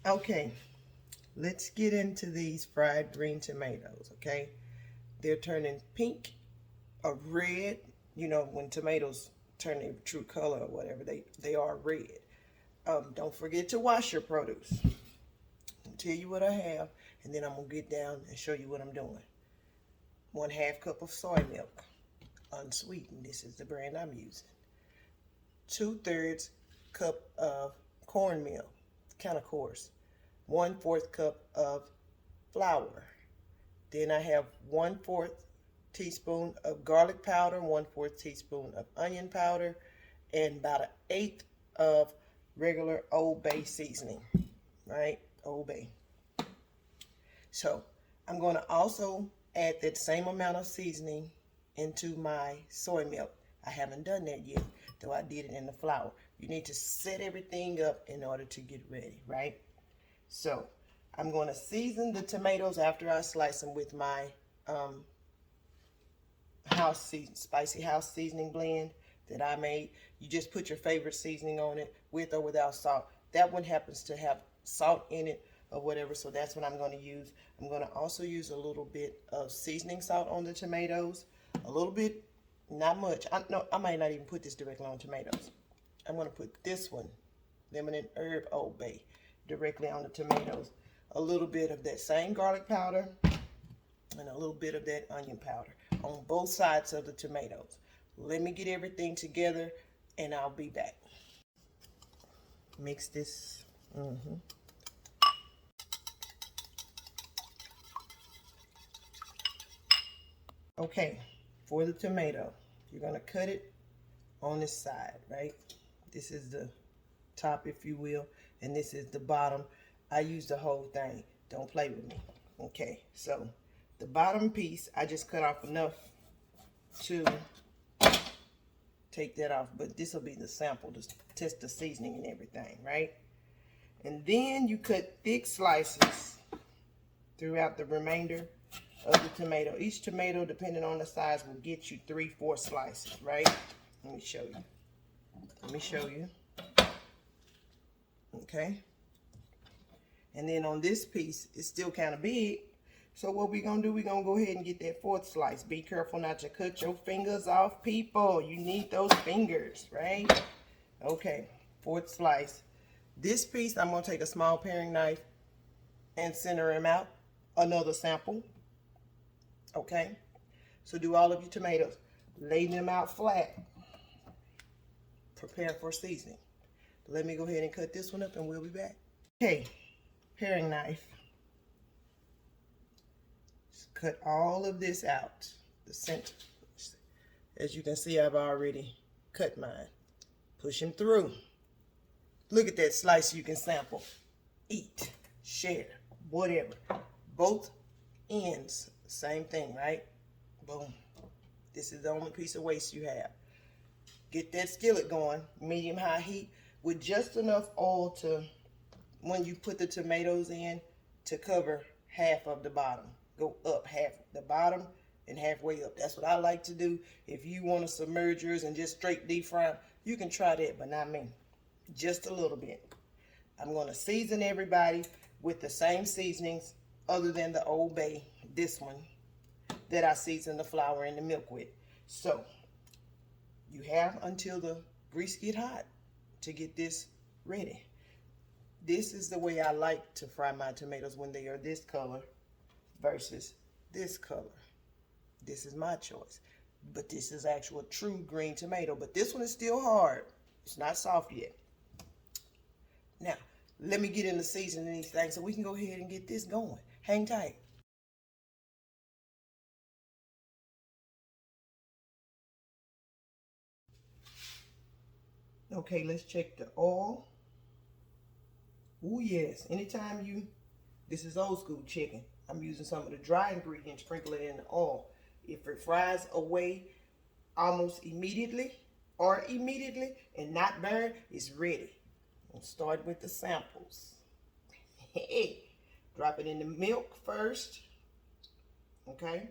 Okay, let's get into these fried green tomatoes, okay? They're turning pink or red. You know, when tomatoes turn their true color or whatever, they are red. Don't forget to wash your produce. I'll tell you what I have, and then I'm going to get down and show you what I'm doing. 1/2 cup of soy milk, unsweetened. This is the brand I'm using. 2/3 cup of cornmeal, kind of coarse. 1/4 cup of flour. Then I have 1/4 teaspoon of garlic powder, 1/4 teaspoon of onion powder, and about 1/8 of regular Old Bay seasoning, right? Old Bay. So I'm going to also add that same amount of seasoning into my soy milk. I haven't done that yet, though I did it in the flour. You need to set everything up in order to get ready, right? So I'm going to season the tomatoes after I slice them with my spicy house seasoning blend that I made. You just put your favorite seasoning on it, with or without salt. That one happens to have salt in it or whatever, so that's what I'm going to use. I'm going to also use a little bit of seasoning salt on the tomatoes. A little bit, not much. I might not even put this directly on tomatoes. I'm going to put this one, lemon and herb Old Bay, directly on the tomatoes. A little bit of that same garlic powder and a little bit of that onion powder on both sides of the tomatoes. Let me get everything together and I'll be back. Mix this. Okay, for the tomato, you're going to cut it on this side, right? This is the top, if you will, and this is the bottom. I use the whole thing. Don't play with me. Okay, so the bottom piece, I just cut off enough to take that off, but this will be the sample to test the seasoning and everything, right? And then you cut thick slices throughout the remainder of the tomato. Each tomato, depending on the size, will get you 3-4 slices, right? Let me show you. Let me show you. Okay. And then on this piece, it's still kind of big. So what we're going to do, we're going to go ahead and get that 4th slice. Be careful not to cut your fingers off, people. You need those fingers, right? Okay, 4th slice. This piece, I'm going to take a small paring knife and center him out. Another sample. Okay, so do all of your tomatoes. Lay them out flat. Prepare for seasoning. Let me go ahead and cut this one up and we'll be back. Okay, paring knife. Just cut all of this out, the center. As you can see, I've already cut mine. Push them through. Look at that slice you can sample. Eat, share, whatever. Both ends, same thing, right? Boom. This is the only piece of waste you have. Get that skillet going, medium-high heat, with just enough oil to, when you put the tomatoes in, to cover half of the bottom. Go up half the bottom and halfway up. That's what I like to do. If you want to submerge yours and just straight deep fry them, you can try that, but not me. Just a little bit. I'm going to season everybody with the same seasonings other than the Old Bay, this one, that I season the flour and the milk with. So you have until the grease get hot to get this ready. This is the way I like to fry my tomatoes when they are this color versus this color. This is my choice. But this is actual true green tomato. But this one is still hard. It's not soft yet. Now, let me get into seasoning these things so we can go ahead and get this going. Hang tight. Okay, let's check the oil. Oh yes, this is old school chicken. I'm using some of the dry ingredients, sprinkle it in the oil. If it fries away almost immediately and not burn, it's ready. We'll start with the samples. Drop it in the milk first, okay?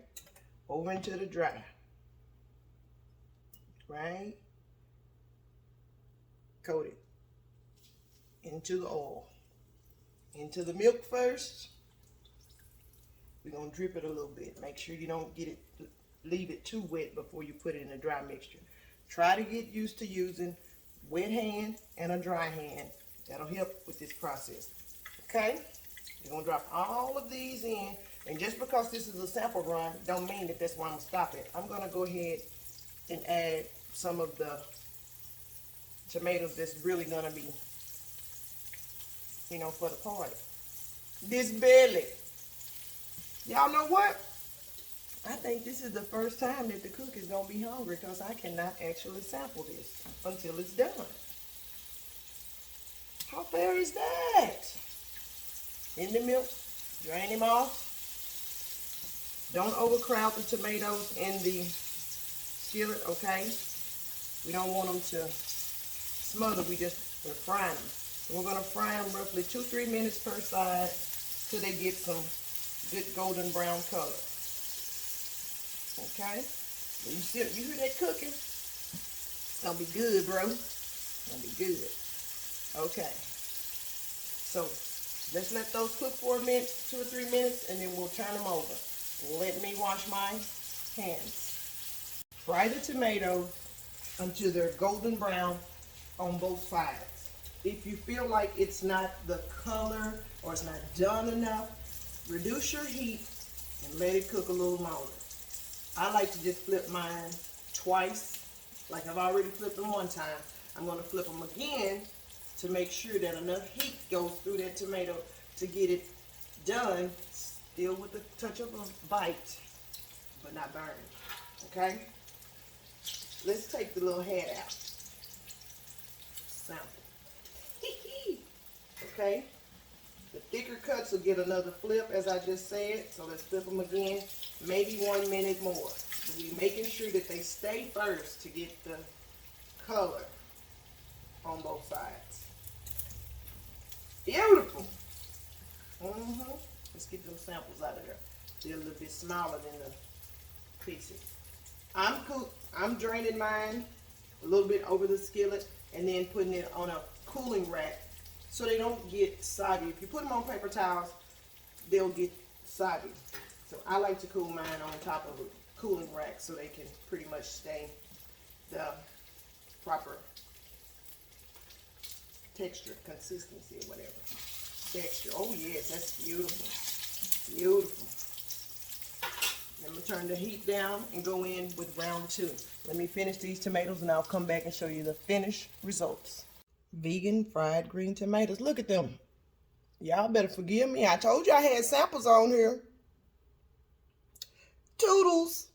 Over into the dry, right? Coat it into the oil. into the milk first. We're going to drip it a little bit. Make sure you don't leave it too wet before you put it in a dry mixture. Try to get used to using wet hand and a dry hand. That'll help with this process. Okay? You're going to drop all of these in. And just because this is a sample run, don't mean that that's why I'm going to stop it. I'm going to go ahead and add some of the tomatoes that's really going to be, you know, for the party. This belly. Y'all know what? I think this is the first time that the cook is going to be hungry because I cannot actually sample this until it's done. How fair is that? In the milk, drain them off. Don't overcrowd the tomatoes in the skillet, okay? We don't want them to smother, we're frying them. And we're gonna fry them roughly 2-3 minutes per side till they get some good golden brown color. Okay? You hear that cooking? It's gonna be good, bro. It's gonna be good. Okay. So let's let those cook for a minute, 2 or 3 minutes, and then we'll turn them over. Let me wash my hands. Fry the tomatoes until they're golden brown on both sides. If you feel like it's not the color or it's not done enough, reduce your heat and let it cook a little longer. I like to just flip mine twice. Like I've already flipped them one time. I'm going to flip them again to make sure that enough heat goes through that tomato to get it done, still with a touch of a bite, but not burned. Okay? Let's take the little head out. Sample. Okay? The thicker cuts will get another flip, as I just said. So let's flip them again, maybe 1 minute more. We're making sure that they stay first to get the color on both sides. Beautiful. Let's get them samples out of there. They're a little bit smaller than the pieces. I'm draining mine a little bit over the skillet and then putting it on a cooling rack so they don't get soggy. If you put them on paper towels, they'll get soggy. So I like to cool mine on top of a cooling rack so they can pretty much stay the proper texture, consistency, or whatever. Texture. Oh yes, that's beautiful. Beautiful. I'm going to turn the heat down and go in with round 2. Let me finish these tomatoes and I'll come back and show you the finished results. Vegan fried green tomatoes. Look at them. Y'all better forgive me. I told you I had samples on here. Toodles.